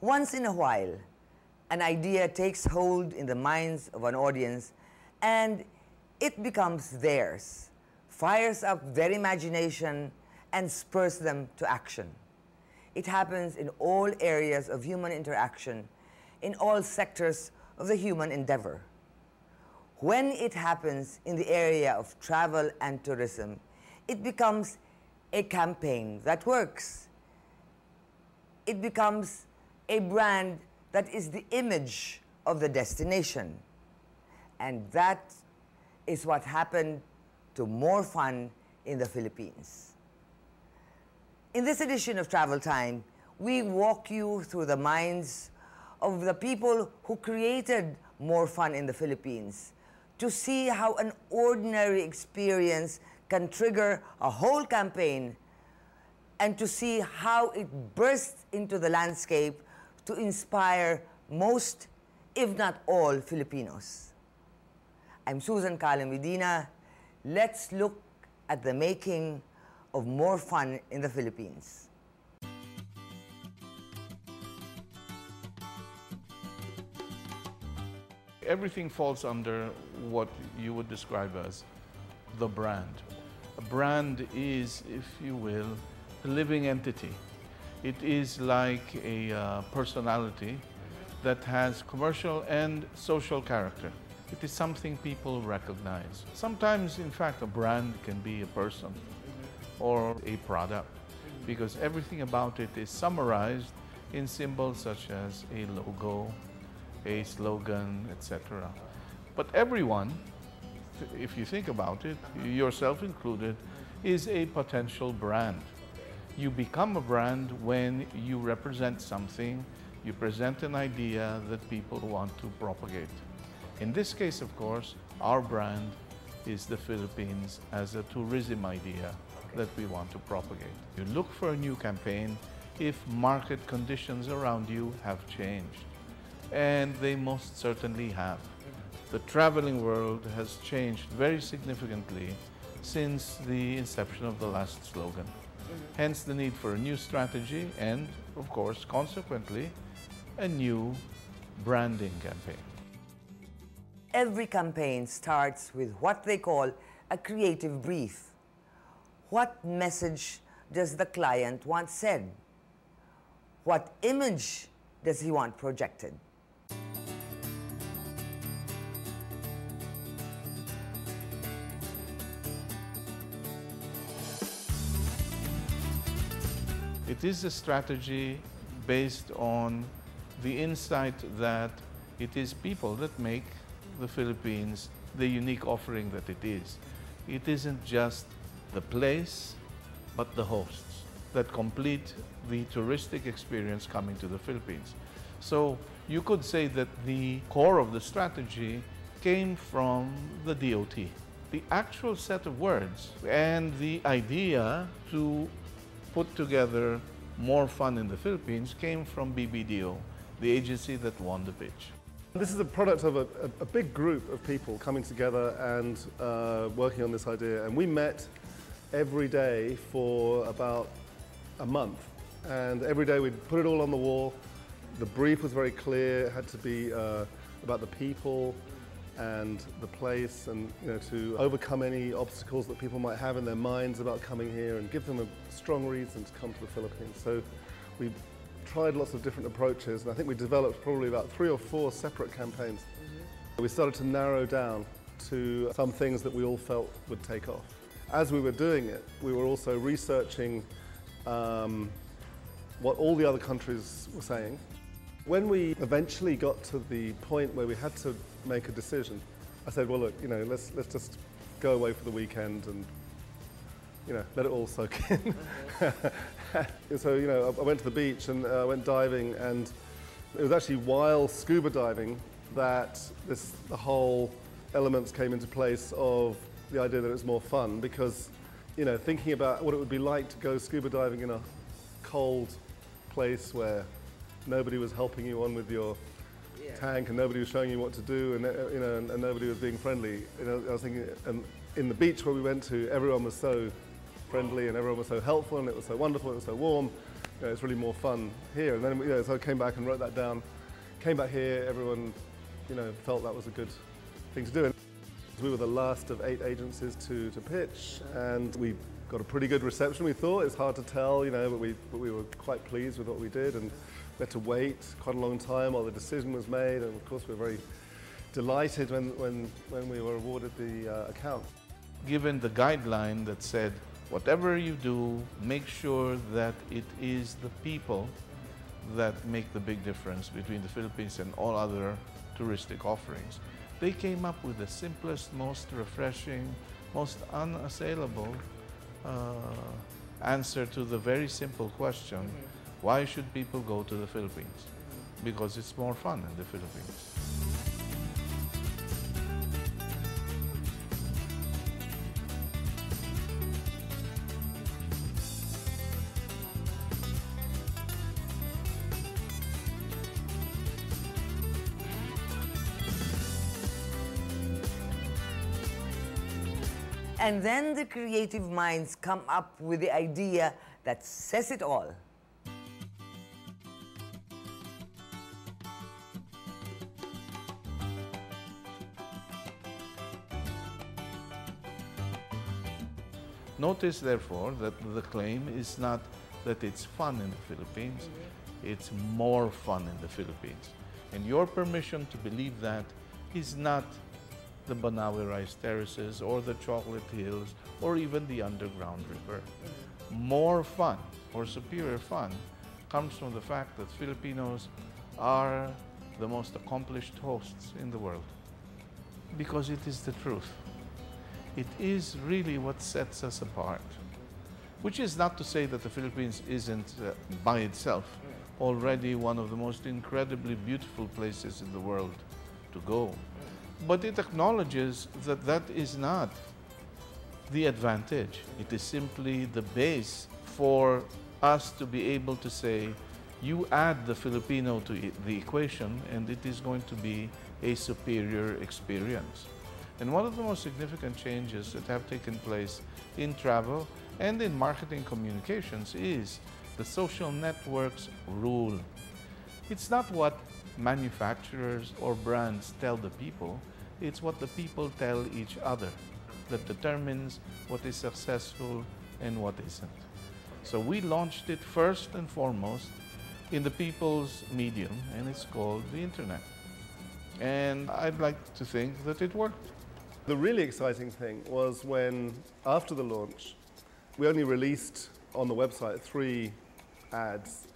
Once in a while, an idea takes hold in the minds of an audience and it becomes theirs, fires up their imagination, and spurs them to action. It happens in all areas of human interaction, in all sectors of the human endeavor. When it happens in the area of travel and tourism, it becomes a campaign that works. It becomes a brand that is the image of the destination. And that is what happened to More Fun in the Philippines. In this edition of Travel Time, we walk you through the minds of the people who created More Fun in the Philippines to see how an ordinary experience can trigger a whole campaign and to see how it bursts into the landscape to inspire most, if not all, Filipinos. I'm Susan Calum Medina. Let's look at the making of More Fun in the Philippines. Everything falls under what you would describe as the brand. A brand is, if you will, a living entity. It is like a personality that has commercial and social character. It is something people recognize. Sometimes, in fact, a brand can be a person or a product because everything about it is summarized in symbols such as a logo, a slogan, etc. But everyone, if you think about it, yourself included, is a potential brand. You become a brand when you represent something, you present an idea that people want to propagate. In this case, of course, our brand is the Philippines as a tourism idea that we want to propagate. You look for a new campaign if market conditions around you have changed. And they most certainly have. The traveling world has changed very significantly since the inception of the last slogan. Hence the need for a new strategy and, of course, consequently, a new branding campaign. Every campaign starts with what they call a creative brief. What message does the client want said? What image does he want projected? It is a strategy based on the insight that it is people that make the Philippines the unique offering that it is. It isn't just the place, but the hosts that complete the touristic experience coming to the Philippines. So you could say that the core of the strategy came from the DOT. The actual set of words and the idea to put together More Fun in the Philippines came from BBDO, the agency that won the pitch. This is a product of a big group of people coming together and working on this idea. And we met every day for about a month. And every day we'd put it all on the wall. The brief was very clear. It had to be about the people and the place, and to overcome any obstacles that people might have in their minds about coming here and give them a strong reason to come to the Philippines. So we tried lots of different approaches, and I think we developed probably about 3 or 4 separate campaigns. We started to narrow down to some things that we all felt would take off. As we were doing it, we were also researching what all the other countries were saying. When we eventually got to the point where we had to make a decision, I said, well, look, let's just go away for the weekend and let it all soak in. So, I went to the beach and went diving, and it was actually while scuba diving that the whole elements came into place of the idea that it was more fun, because, thinking about what it would be like to go scuba diving in a cold place where nobody was helping you on with your tank and nobody was showing you what to do, and nobody was being friendly. I was thinking, in the beach where we went to, everyone was so friendly and everyone was so helpful and it was so wonderful, it was so warm. You know, it's really more fun here. And then, you know, so I came back and wrote that down. Came back here, everyone, you know, felt that was a good thing to do. And we were the last of 8 agencies to pitch, and we got a pretty good reception, we thought. It's hard to tell, you know, but we were quite pleased with what we did, and we had to wait quite a long time while the decision was made, and of course we were very delighted when we were awarded the account. Given the guideline that said, whatever you do, make sure that it is the people that make the big difference between the Philippines and all other touristic offerings. They came up with the simplest, most refreshing, most unassailable answer to the very simple question, why should people go to the Philippines? Because it's more fun in the Philippines. And then the creative minds come up with the idea that says it all. Notice, therefore, that the claim is not that it's fun in the Philippines, it's more fun in the Philippines. And your permission to believe that is not the Banawe rice terraces or the chocolate hills or even the underground river. More fun or superior fun comes from the fact that Filipinos are the most accomplished hosts in the world, because it is the truth. It is really what sets us apart, which is not to say that the Philippines isn't by itself already one of the most incredibly beautiful places in the world to go. But it acknowledges that that is not the advantage. It is simply the base for us to be able to say, you add the Filipino to the equation and it is going to be a superior experience. And one of the most significant changes that have taken place in travel and in marketing communications is the social networks rule. It's not what manufacturers or brands tell the people, it's what the people tell each other that determines what is successful and what isn't. So we launched it first and foremost in the people's medium, and it's called the internet. And I'd like to think that it worked. The really exciting thing was when, after the launch, we only released on the website 3 ads.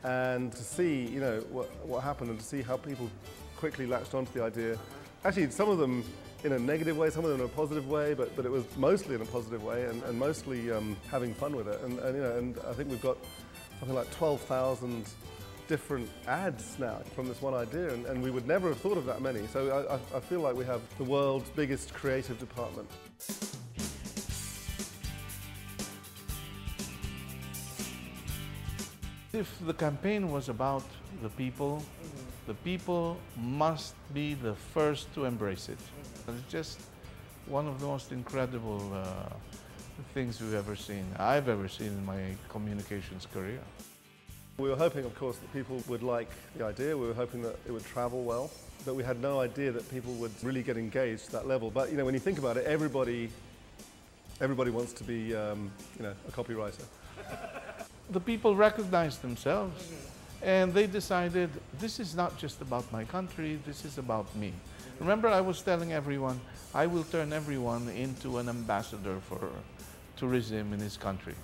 And to see, you know, what happened and to see how people quickly latched onto the idea. Actually, some of them in a negative way, some of them in a positive way, but it was mostly in a positive way and mostly having fun with it. And you know, and I think we've got something like 12,000 different ads now from this one idea, and we would never have thought of that many. So I feel like we have the world's biggest creative department. If the campaign was about the people must be the first to embrace it. It's just one of the most incredible things we've ever seen, I've ever seen in my communications career. We were hoping, of course, that people would like the idea. We were hoping that it would travel well, but we had no idea that people would really get engaged to that level. But you know, when you think about it, everybody wants to be, you know, a copywriter. The people recognized themselves and they decided, this is not just about my country, this is about me. Remember, I was telling everyone, I will turn everyone into an ambassador for tourism in his country.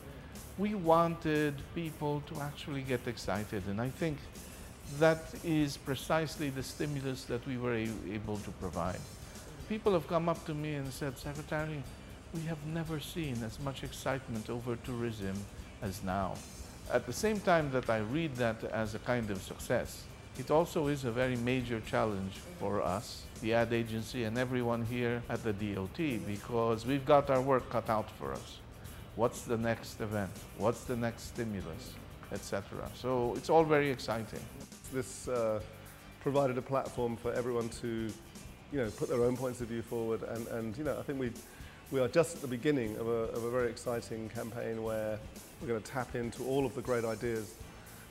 We wanted people to actually get excited, and I think that is precisely the stimulus that we were able to provide. People have come up to me and said, Secretary, we have never seen as much excitement over tourism as now. At the same time that I read that as a kind of success, it also is a very major challenge for us, the ad agency and everyone here at the DOT, because we've got our work cut out for us. What's the next event? What's the next stimulus, etc. So it's all very exciting. This provided a platform for everyone to, you know, put their own points of view forward, and you know, I think We are just at the beginning of a very exciting campaign where we're going to tap into all of the great ideas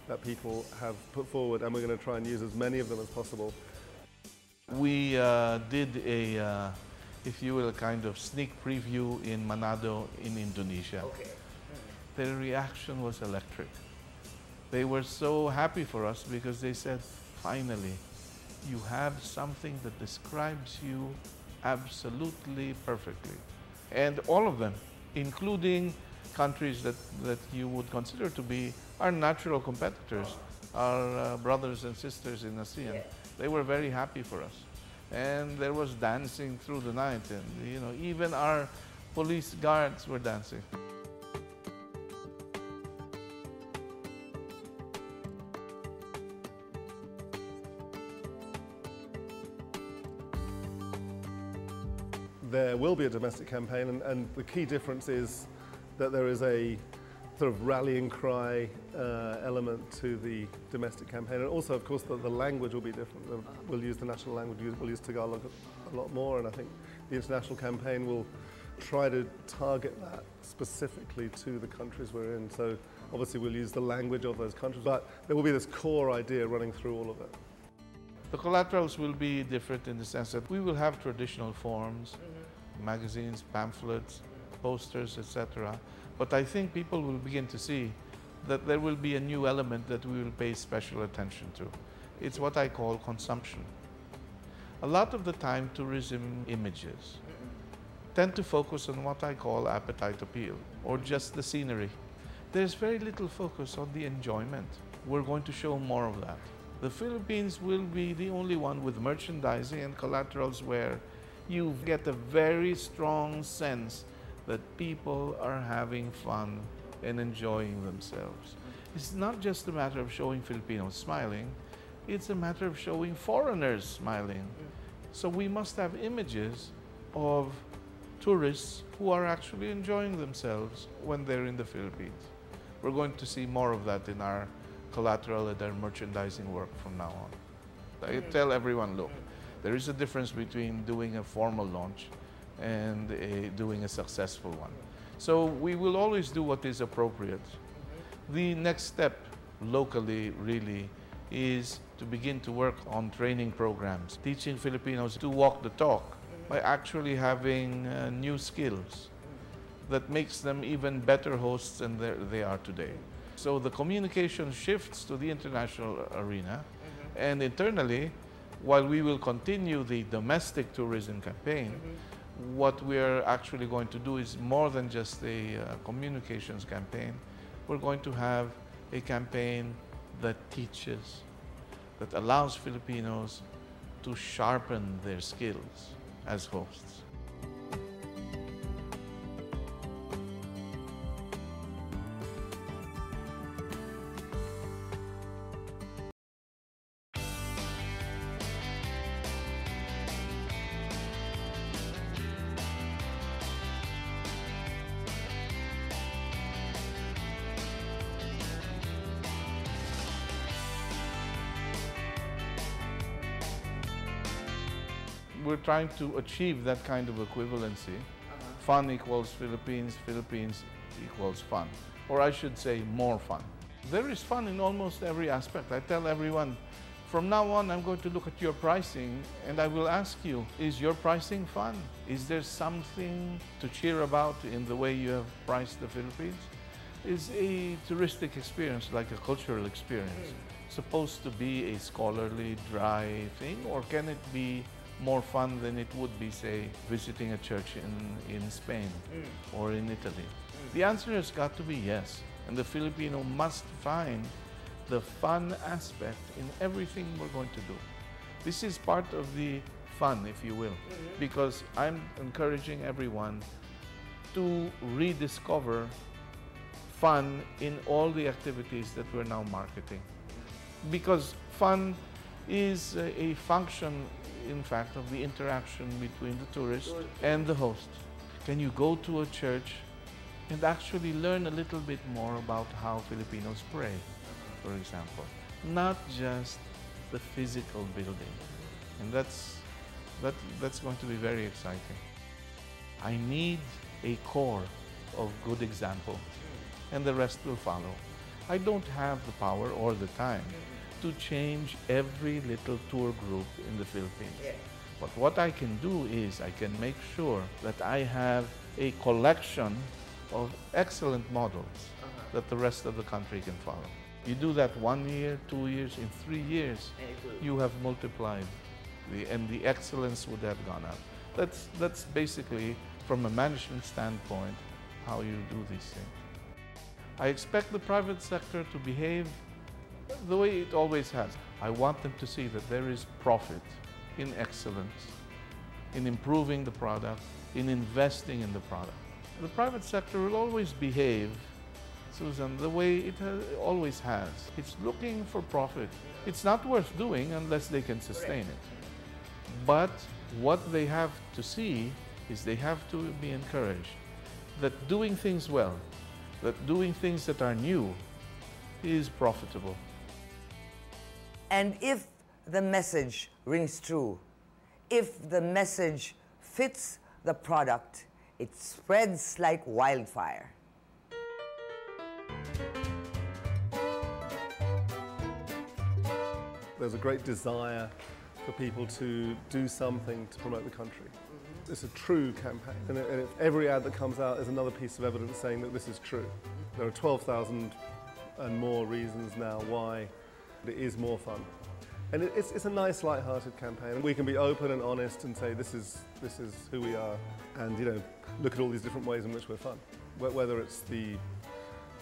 that people have put forward, and we're going to try and use as many of them as possible. We did a, if you will, a kind of sneak preview in Manado in Indonesia. Okay. Their reaction was electric. They were so happy for us because they said, finally, you have something that describes you absolutely perfectly. And all of them, including countries that you would consider to be our natural competitors, our brothers and sisters in ASEAN. Yeah. They were very happy for us. And there was dancing through the night, and you know, even our police guards were dancing. There will be a domestic campaign, and the key difference is that there is a sort of rallying cry element to the domestic campaign. And also, of course, the language will be different. We'll use the national language, we'll use Tagalog a lot more, and I think the international campaign will try to target that specifically to the countries we're in. So obviously we'll use the language of those countries, but there will be this core idea running through all of it. The collaterals will be different in the sense that we will have traditional forms, magazines, pamphlets, posters, etc. But I think people will begin to see that there will be a new element that we will pay special attention to. It's what I call consumption. A lot of the time, tourism images tend to focus on what I call appetite appeal, or just the scenery. There's very little focus on the enjoyment. We're going to show more of that. The Philippines will be the only one with merchandising and collaterals where you get a very strong sense that people are having fun and enjoying themselves. It's not just a matter of showing Filipinos smiling, it's a matter of showing foreigners smiling. So we must have images of tourists who are actually enjoying themselves when they're in the Philippines. We're going to see more of that in our collateral and our merchandising work from now on. I tell everyone, look, there is a difference between doing a formal launch and doing a successful one. So we will always do what is appropriate. The next step locally really is to begin to work on training programs, teaching Filipinos to walk the talk by actually having new skills that makes them even better hosts than they are today. So the communication shifts to the international arena, and internally, while we will continue the domestic tourism campaign, what we're actually going to do is more than just a communications campaign. We're going to have a campaign that teaches, that allows Filipinos to sharpen their skills as hosts. We're trying to achieve that kind of equivalency. Fun equals Philippines, Philippines equals fun. Or I should say more fun. There is fun in almost every aspect. I tell everyone, from now on I'm going to look at your pricing and I will ask you, is your pricing fun? Is there something to cheer about in the way you have priced the Philippines? Is a touristic experience, like a cultural experience, supposed to be a scholarly, dry thing, or can it be more fun than it would be, say, visiting a church in Spain or in Italy? The answer has got to be yes. And the Filipino must find the fun aspect in everything we're going to do. This is part of the fun, if you will, because I'm encouraging everyone to rediscover fun in all the activities that we're now marketing. Because fun is a function, in fact, of the interaction between the tourist and the host. Can you go to a church and actually learn a little bit more about how Filipinos pray, for example? Not just the physical building. And that's going to be very exciting. I need a core of good examples, and the rest will follow. I don't have the power or the time to change every little tour group in the Philippines. Yeah. But what I can do is I can make sure that I have a collection of excellent models that the rest of the country can follow. You do that 1 year, 2 years, in 3 years, you have multiplied, and the excellence would have gone up. That's basically, from a management standpoint, how you do these things. I expect the private sector to behave the way it always has. I want them to see that there is profit in excellence, in improving the product, in investing in the product. The private sector will always behave, Susan, the way it always has. It's looking for profit. It's not worth doing unless they can sustain it. But what they have to see is they have to be encouraged that doing things well, that doing things that are new is profitable. And if the message rings true, if the message fits the product, it spreads like wildfire. There's a great desire for people to do something to promote the country. It's a true campaign, and if every ad that comes out is another piece of evidence saying that this is true. There are 12,000 and more reasons now why it is more fun. And it's a nice, light-hearted campaign. We can be open and honest and say this is who we are, and look at all these different ways in which we're fun. Whether it's the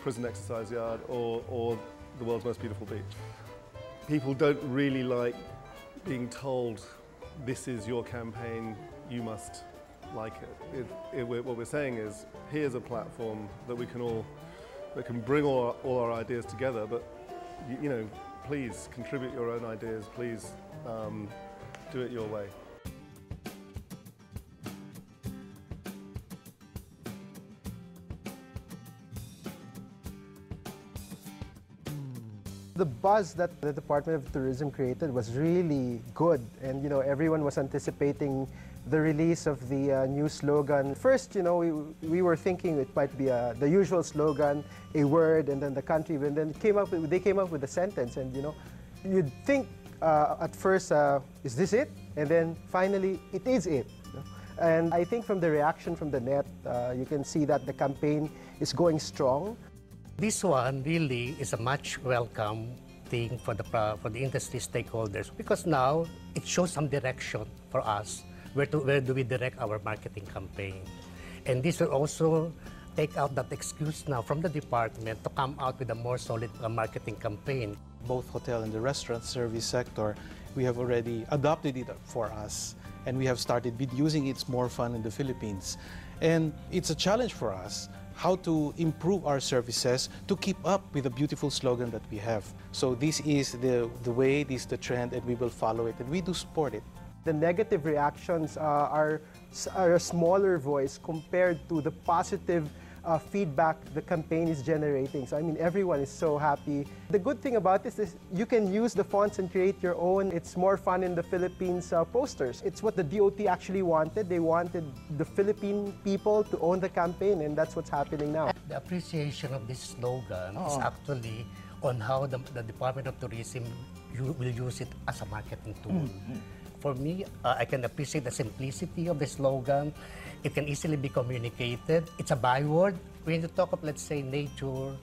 prison exercise yard or the world's most beautiful beach. People don't really like being told this is your campaign, you must like it. What we're saying is, here's a platform that we can bring all our ideas together, but please contribute your own ideas, please do it your way. The buzz that the Department of Tourism created was really good, and everyone was anticipating the release of the new slogan. First, we were thinking it might be the usual slogan, a word, and then the country, and then they came up with a sentence, and you'd think at first, is this it? And then finally, it is it. And I think from the reaction from the net, you can see that the campaign is going strong. This one really is a much welcome thing for the industry stakeholders, because now it shows some direction for us. Where do we direct our marketing campaign? And this will also take out that excuse now from the department to come out with a more solid marketing campaign. Both hotel and the restaurant service sector, we have already adopted it for us, and we have started with using It's More Fun in the Philippines. And it's a challenge for us how to improve our services to keep up with the beautiful slogan that we have. So this is the way, this is the trend, and we will follow it, and we do support it. The negative reactions are a smaller voice compared to the positive feedback the campaign is generating. So I mean, everyone is so happy. The good thing about this is you can use the fonts and create your own It's More Fun in the Philippines posters. It's what the DOT actually wanted. They wanted the Philippine people to own the campaign, and that's what's happening now. The appreciation of this slogan is actually on how the Department of Tourism will use it as a marketing tool. For me, I can appreciate the simplicity of the slogan. It can easily be communicated. It's a byword. When you talk of, let's say, nature,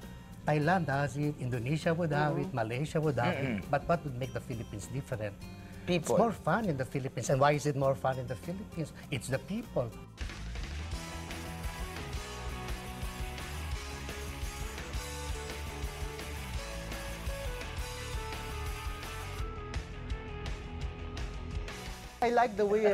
Thailand has it, Indonesia would have it, Malaysia would have it. But what would make the Philippines different? People. It's more fun in the Philippines. And why is it more fun in the Philippines? It's the people. I like the way